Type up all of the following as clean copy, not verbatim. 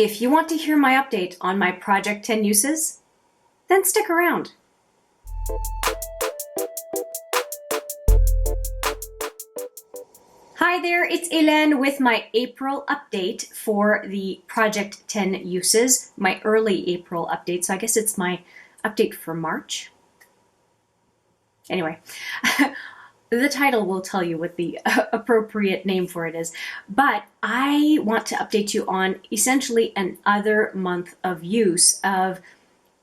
If you want to hear my update on my Project 10 uses, then stick around. Hi there, it's Hélène with my April update for the Project 10 uses, my early April update. So I guess it's my update for March. Anyway, the title will tell you what the appropriate name for it is. But I want to update you on essentially another month of use of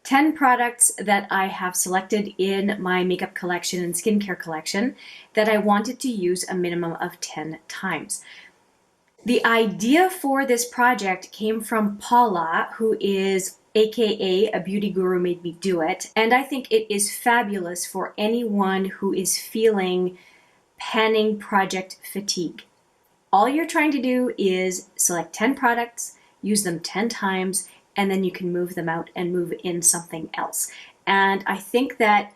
10 products that I have selected in my makeup collection and skincare collection that I wanted to use a minimum of 10 times. The idea for this project came from Paula, who is AKA A Beauty Guru Made Me Do It, and I think it is fabulous for anyone who is feeling panning project fatigue. All you're trying to do is select 10 products, use them 10 times, and then you can move them out and move in something else. And I think that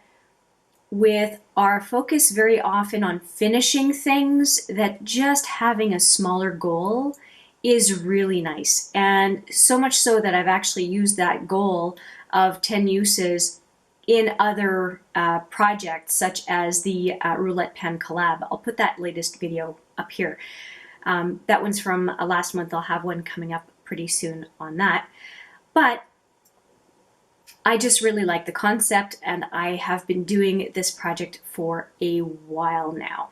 with our focus very often on finishing things, that just having a smaller goal is really nice. And so much so that I've actually used that goal of 10 uses in other projects, such as the Roulette Pen collab. I'll put that latest video up here. That one's from last month. I'll have one coming up pretty soon on that. But I just really like the concept, and I have been doing this project for a while now.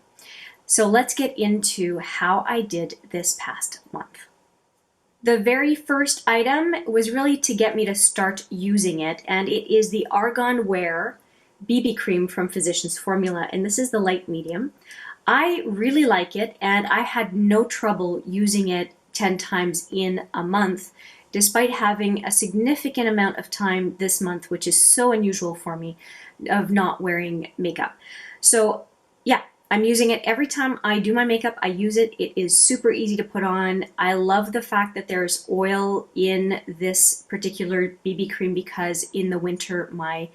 So let's get into how I did this past month. The very first item was really to get me to start using it, and it is the Argan Wear BB Cream from Physicians Formula, and this is the light medium. I really like it, and I had no trouble using it 10 times in a month, despite having a significant amount of time this month, which is so unusual for me, of not wearing makeup. So yeah, I'm using it every time I do my makeup. I use it. It is super easy to put on. I love the fact that there's oil in this particular BB cream because in the winter my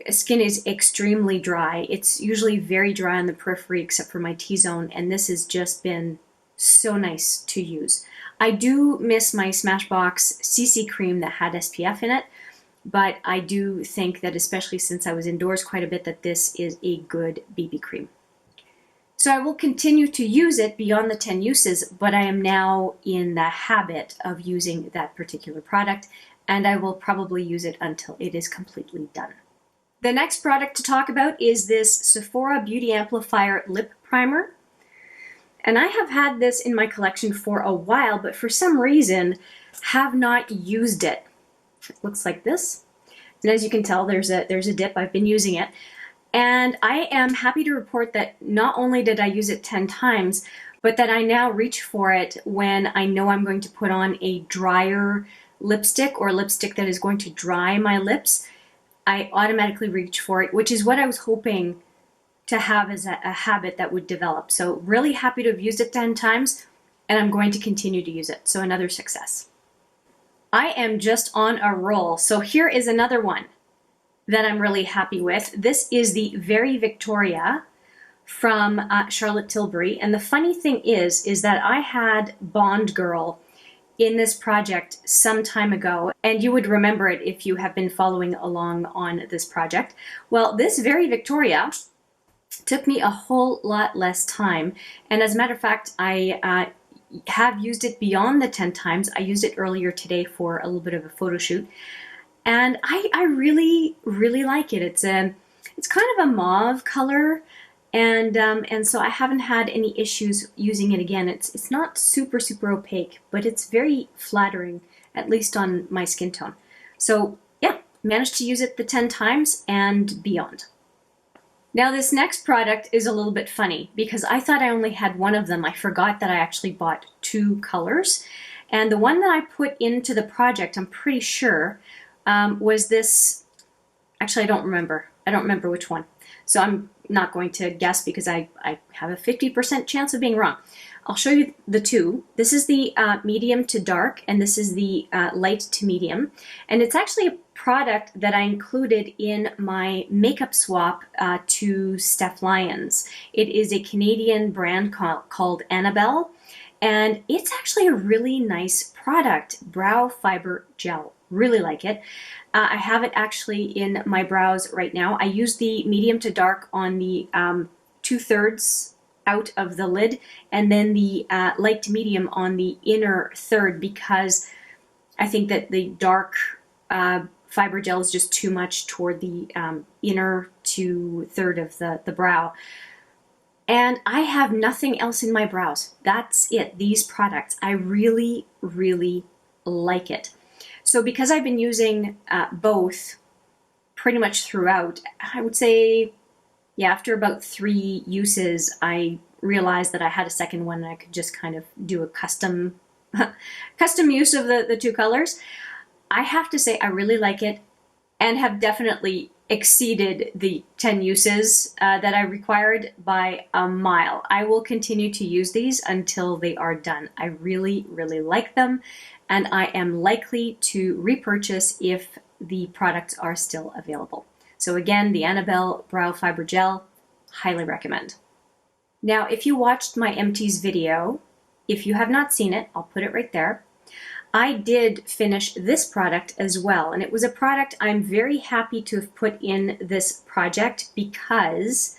skin is extremely dry. It's usually very dry on the periphery except for my T-zone, and this has just been so nice to use. I do miss my Smashbox CC cream that had SPF in it, but I do think that, especially since I was indoors quite a bit, that this is a good BB cream. So I will continue to use it beyond the 10 uses, but I am now in the habit of using that particular product, and I will probably use it until it is completely done. The next product to talk about is this Sephora Beauty Amplifier Lip Primer. And I have had this in my collection for a while, but for some reason have not used it. It looks like this. And as you can tell, there's a dip. I've been using it. And I am happy to report that not only did I use it 10 times, but that I now reach for it when I know I'm going to put on a drier lipstick or lipstick that is going to dry my lips. I automatically reach for it, which is what I was hoping to have as a habit that would develop. So really happy to have used it 10 times, and I'm going to continue to use it. So another success. I am just on a roll. So here is another one that I'm really happy with. This is the Very Victoria from Charlotte Tilbury. And the funny thing is that I had Bond Girl in this project some time ago, and you would remember it if you have been following along on this project. Well, this Very Victoria took me a whole lot less time, and as a matter of fact, I have used it beyond the 10 times. I used it earlier today for a little bit of a photo shoot, and I really like it. It's kind of a mauve color, and so I haven't had any issues using it again. It's not super opaque, but it's very flattering, at least on my skin tone. So yeah, managed to use it the 10 times and beyond. Now this next product is a little bit funny because I thought I only had one of them. I forgot that I actually bought 2 colors. And the one that I put into the project, I'm pretty sure, was this. Actually, I don't remember. I don't remember which one. So I'm not going to guess because I have a 50% chance of being wrong. I'll show you the 2. This is the medium to dark, and this is the light to medium. And it's actually a product that I included in my makeup swap to Steph Lyons. It is a Canadian brand called Annabelle, And it's actually a really nice product, brow fiber gel. Really like it. I have it actually in my brows right now. I use the medium to dark on the 2/3 out of the lid, and then the light to medium on the inner third, because I think that the dark fiber gel is just too much toward the inner 2/3 of the brow. And I have nothing else in my brows. That's it, these products. I really, really like it. So because I've been using both pretty much throughout, I would say, yeah, after about 3 uses, I realized that I had a second one and I could just kind of do a custom use of the 2 colors. I have to say I really like it and have definitely exceeded the 10 uses that I required by a mile. I will continue to use these until they are done. I really, really like them, and I am likely to repurchase if the products are still available. So again, the Annabelle Brow Fiber Gel, highly recommend. Now, if you watched my Empties video, if you have not seen it, I'll put it right there. I did finish this product as well, and it was a product I'm very happy to have put in this project because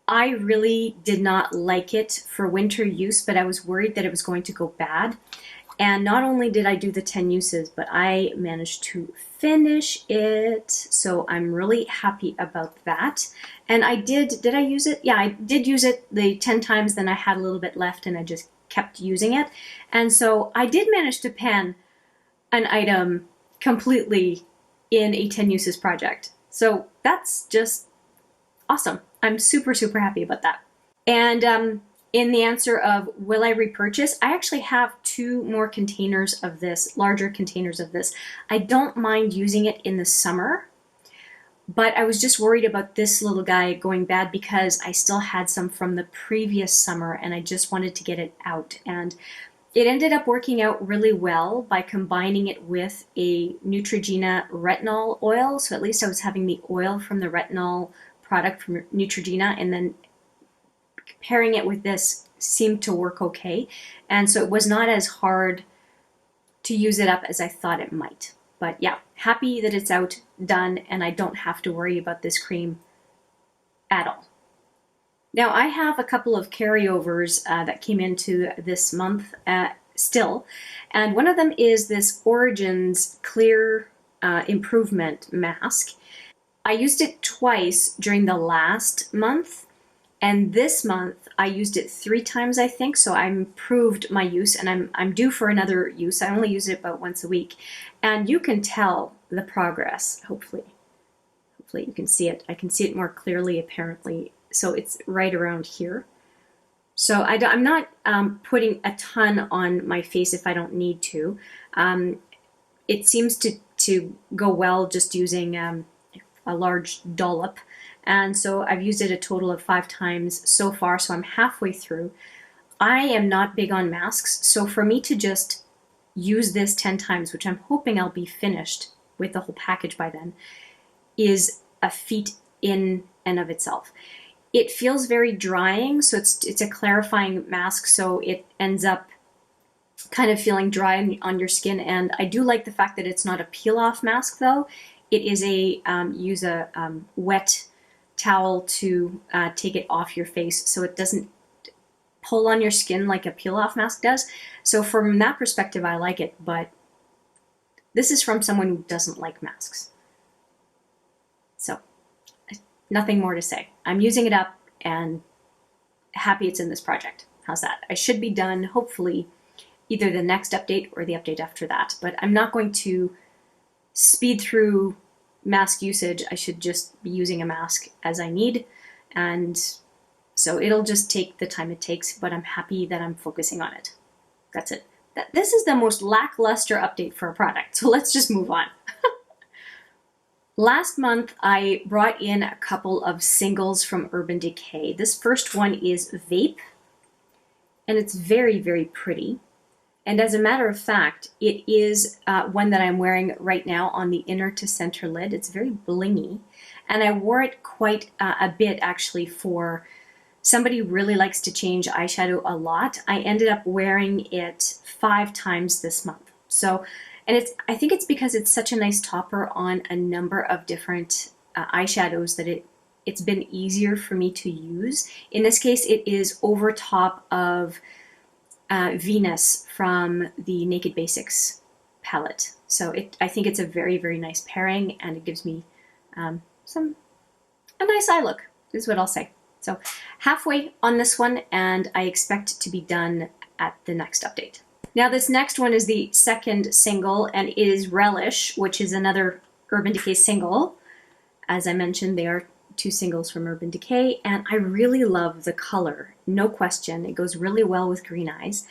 I really did not like it for winter use, but I was worried that it was going to go bad. And not only did I do the 10 uses, but I managed to finish it. So I'm really happy about that. And I did I use it? Yeah, I did use it the 10 times, then I had a little bit left and I just kept using it. And so I did manage to pen an item completely in a 10 uses project. So that's just awesome. I'm super, super happy about that. And in the answer of will I repurchase, I actually have 2 more containers of this, larger containers of this. I don't mind using it in the summer, but I was just worried about this little guy going bad because I still had some from the previous summer and I just wanted to get it out. And it ended up working out really well by combining it with a Neutrogena retinol oil. So at least I was having the oil from the retinol product from Neutrogena, and then pairing it with this seemed to work okay. And so it was not as hard to use it up as I thought it might. But yeah, happy that it's out, done, and I don't have to worry about this cream at all. Now I have a couple of carryovers that came into this month still, and one of them is this Origins Clear Improvement Mask. I used it twice during the last month, and this month I used it 3 times, I think, so I improved my use, and I'm due for another use. I only use it about once a week, and you can tell the progress, hopefully you can see it. I can see it more clearly, apparently, so it's right around here. So I'm not putting a ton on my face if I don't need to. It seems to go well just using a large dollop. And so I've used it a total of 5 times so far, so I'm halfway through. I am not big on masks, so for me to just use this 10 times, which I'm hoping I'll be finished with the whole package by then, is a feat in and of itself. It feels very drying, so it's a clarifying mask, so it ends up kind of feeling dry on your skin. And I do like the fact that it's not a peel-off mask, though. It is use a wet towel to take it off your face, so it doesn't pull on your skin like a peel-off mask does. So from that perspective, I like it, but this is from someone who doesn't like masks. So nothing more to say. I'm using it up and happy it's in this project. How's that? I should be done, hopefully, either the next update or the update after that, but I'm not going to speed through mask usage. I should just be using a mask as I need, and so it'll just take the time it takes, but I'm happy that I'm focusing on it. That's it. This is the most lackluster update for a product, so let's just move on. Last month, I brought in a couple of singles from Urban Decay. This first one is Vape, and it's very, very pretty. And as a matter of fact, it is one that I'm wearing right now on the inner to center lid. It's very blingy, and I wore it quite a bit actually for somebody really likes to change eyeshadow a lot. I ended up wearing it 5 times this month. So, and I think it's because it's such a nice topper on a number of different eyeshadows that it's been easier for me to use. In this case, it is over top of Venus from the Naked Basics palette. So I think it's a very, very nice pairing, and it gives me a nice eye look, is what I'll say. So halfway on this one, and I expect to be done at the next update. Now this next one is the second single, and it is Relish, which is another Urban Decay single. As I mentioned, they are 2 singles from Urban Decay, and I really love the color, no question. It goes really well with green eyes.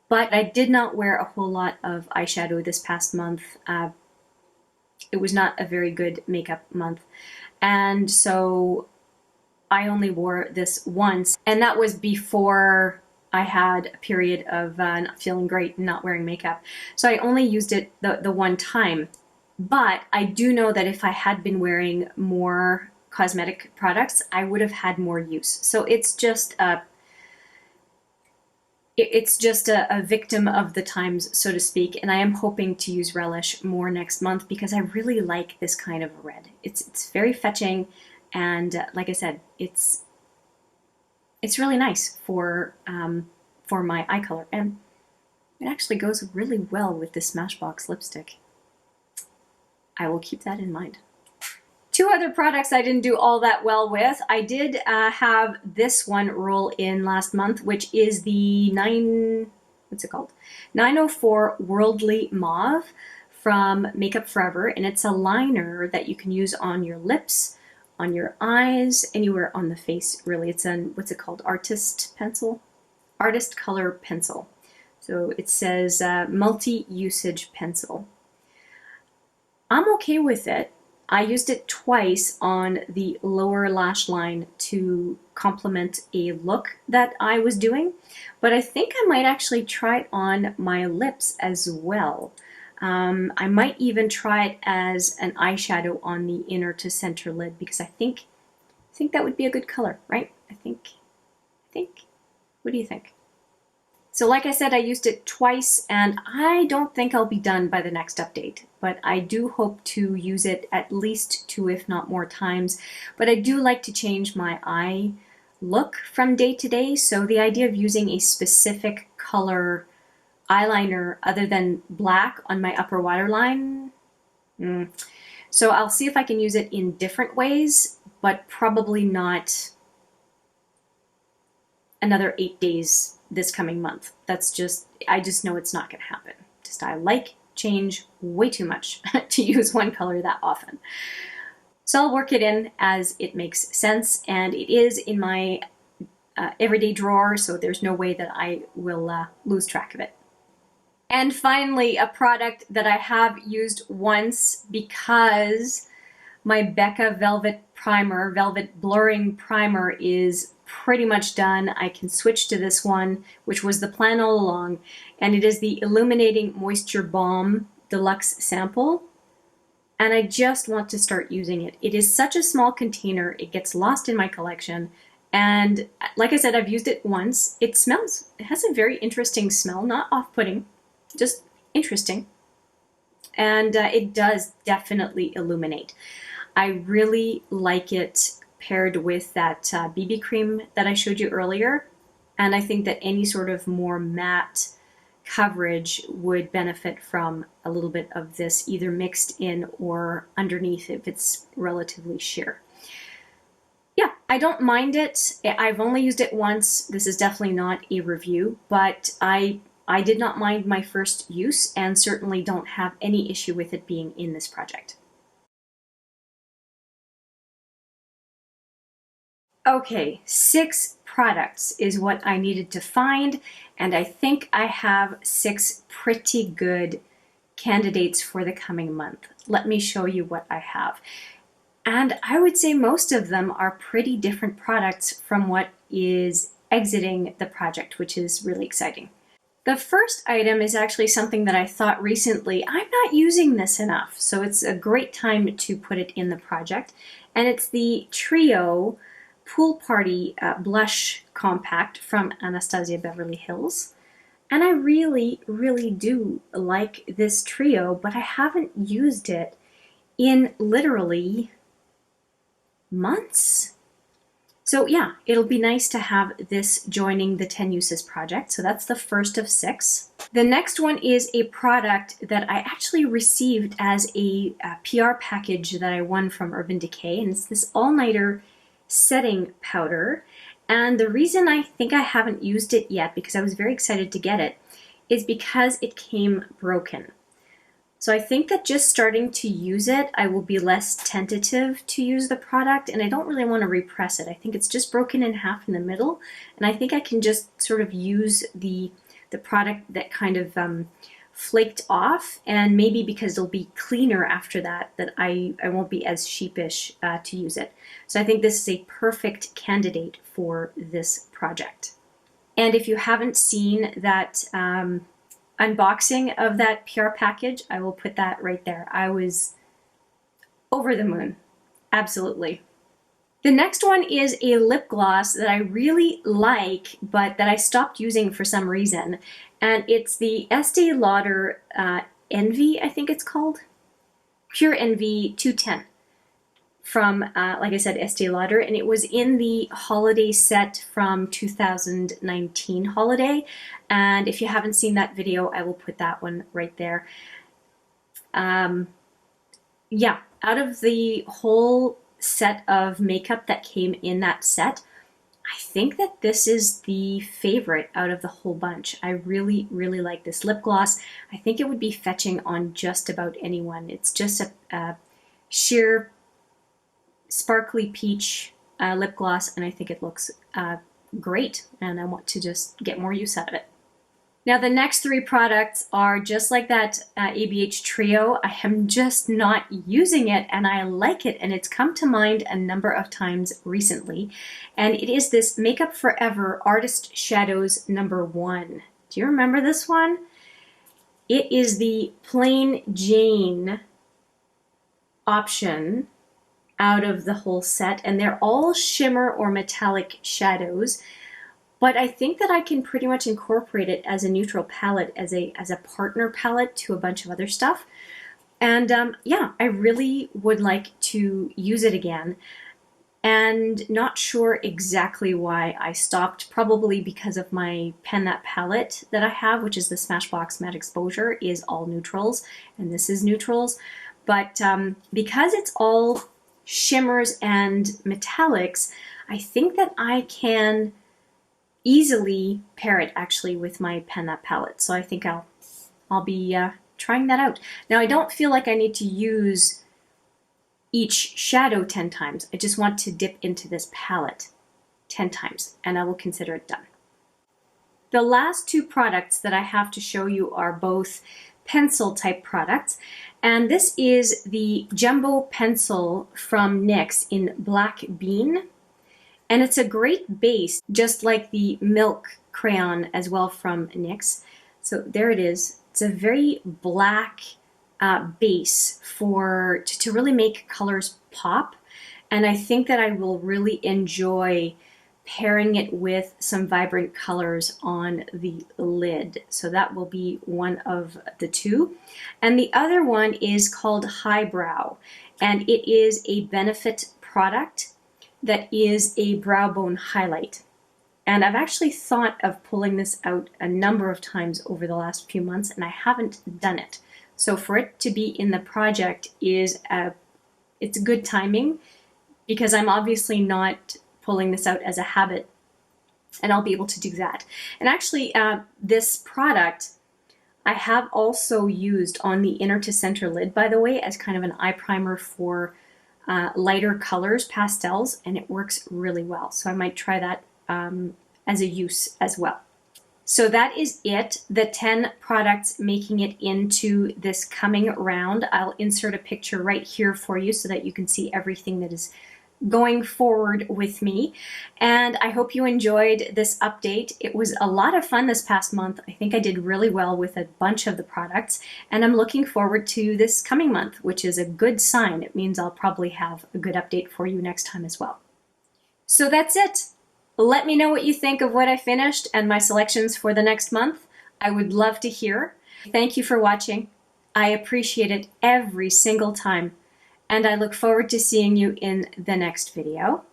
But I did not wear a whole lot of eyeshadow this past month. It was not a very good makeup month. And so I only wore this once, and that was before I had a period of not feeling great and not wearing makeup. So I only used it the one time. But I do know that if I had been wearing more cosmetic products, I would have had more use. So it's just a victim of the times, so to speak. And I am hoping to use Relish more next month because I really like this kind of red. It's very fetching, and like I said, it's really nice for my eye color, and it actually goes really well with this Smashbox lipstick. I will keep that in mind. 2 other products I didn't do all that well with. I did have this one roll in last month, which is the 904 Worldly Mauve from Makeup Forever, and it's a liner that you can use on your lips, on your eyes, anywhere on the face, really. It's an, what's it called, artist pencil? Artist color pencil. So it says multi-usage pencil. I'm okay with it. I used it twice on the lower lash line to complement a look that I was doing, but I think I might actually try it on my lips as well. I might even try it as an eyeshadow on the inner to center lid, because I think that would be a good color, right? I think. What do you think? So like I said, I used it twice, and I don't think I'll be done by the next update, but I do hope to use it at least 2, if not more times. But I do like to change my eye look from day to day, so the idea of using a specific color eyeliner other than black on my upper waterline, so I'll see if I can use it in different ways, but probably not another 8 days this coming month. I just know it's not going to happen. I like change way too much to use one color that often. So I'll work it in as it makes sense, and it is in my everyday drawer, so there's no way that I will lose track of it. And finally, a product that I have used once because my Becca Velvet Blurring Primer is pretty much done. I can switch to this one, which was the plan all along, and it is the Illuminating Moisture Balm Deluxe Sample, and I just want to start using it. It is such a small container, it gets lost in my collection, and like I said, I've used it once. It has a very interesting smell, not off-putting, just interesting, and it does definitely illuminate. I really like it paired with that BB cream that I showed you earlier, and I think that any sort of more matte coverage would benefit from a little bit of this, either mixed in or underneath if it's relatively sheer. Yeah, I don't mind it. I've only used it once. This is definitely not a review, but I did not mind my first use, and certainly don't have any issue with it being in this project. Okay, 6 products is what I needed to find, and I think I have 6 pretty good candidates for the coming month. Let me show you what I have. And I would say most of them are pretty different products from what is exiting the project, which is really exciting. The first item is actually something that I thought recently, I'm not using this enough, so it's a great time to put it in the project, and it's the Trio Pool Party Blush Compact from Anastasia Beverly Hills. And I really, really do like this trio, but I haven't used it in literally months. So yeah, it'll be nice to have this joining the 10 Uses project. So that's the first of 6. The next one is a product that I actually received as a PR package that I won from Urban Decay, and it's this all-nighter setting powder. And the reason I think I haven't used it yet, because I was very excited to get it, is because it came broken. So I think that just starting to use it, I will be less tentative to use the product, and I don't really want to repress it. I think it's just broken in half in the middle, and I think I can just sort of use the product that kind of flaked off, and maybe because it'll be cleaner after that, that I won't be as sheepish to use it. So I think this is a perfect candidate for this project. And if you haven't seen that unboxing of that PR package, I will put that right there. I was over the moon, absolutely. The next one is a lip gloss that I really like, but that I stopped using for some reason. And it's the Estée Lauder Envy, I think it's called. Pure Envy 210 from, like I said, Estée Lauder. And it was in the holiday set from 2019 holiday. And if you haven't seen that video, I will put that one right there. Yeah, out of the whole set of makeup that came in that set, I think that this is the favorite out of the whole bunch. I really, really like this lip gloss. I think it would be fetching on just about anyone. It's just a sheer sparkly peach lip gloss, and I think it looks great, and I want to just get more use out of it. Now the next 3 products are just like that ABH trio. I am just not using it, and I like it, and it's come to mind a number of times recently. And it is this Makeup Forever Artist Shadows #1. Do you remember this one? It is the plain Jane option out of the whole set, and they're all shimmer or metallic shadows. But I think that I can pretty much incorporate it as a neutral palette, as a partner palette to a bunch of other stuff. And yeah, I really would like to use it again. And not sure exactly why I stopped, probably because of my Pen That palette that I have, which is the Smashbox Matte Exposure, is all neutrals, and this is neutrals. But because it's all shimmers and metallics, I think that I can easily pair it actually with my Pen That palette. So I think I'll be trying that out. Now I don't feel like I need to use each shadow 10 times. I just want to dip into this palette 10 times, and I will consider it done. The last 2 products that I have to show you are both pencil type products, and this is the Jumbo Pencil from NYX in Black Bean. And it's a great base, just like the Milk crayon as well from NYX. So there it is. It's a very black base to really make colors pop. And I think that I will really enjoy pairing it with some vibrant colors on the lid. So that will be one of the 2. And the other one is called Highbrow, and it is a Benefit product that is a brow bone highlight. And I've actually thought of pulling this out a number of times over the last few months, and I haven't done it. So for it to be in the project it's good timing, because I'm obviously not pulling this out as a habit, and I'll be able to do that. And actually this product I have also used on the inner to center lid, by the way, as kind of an eye primer for lighter colors, pastels, and it works really well. So I might try that as a use as well. So that is it, the 10 products making it into this coming round. I'll insert a picture right here for you so that you can see everything that is going forward with me. And I hope you enjoyed this update. It was a lot of fun this past month. I think I did really well with a bunch of the products, and I'm looking forward to this coming month, which is a good sign. It means I'll probably have a good update for you next time as well. So that's it. Let me know what you think of what I finished and my selections for the next month. I would love to hear. Thank you for watching. I appreciate it every single time, and I look forward to seeing you in the next video.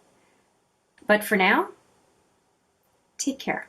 But for now, take care.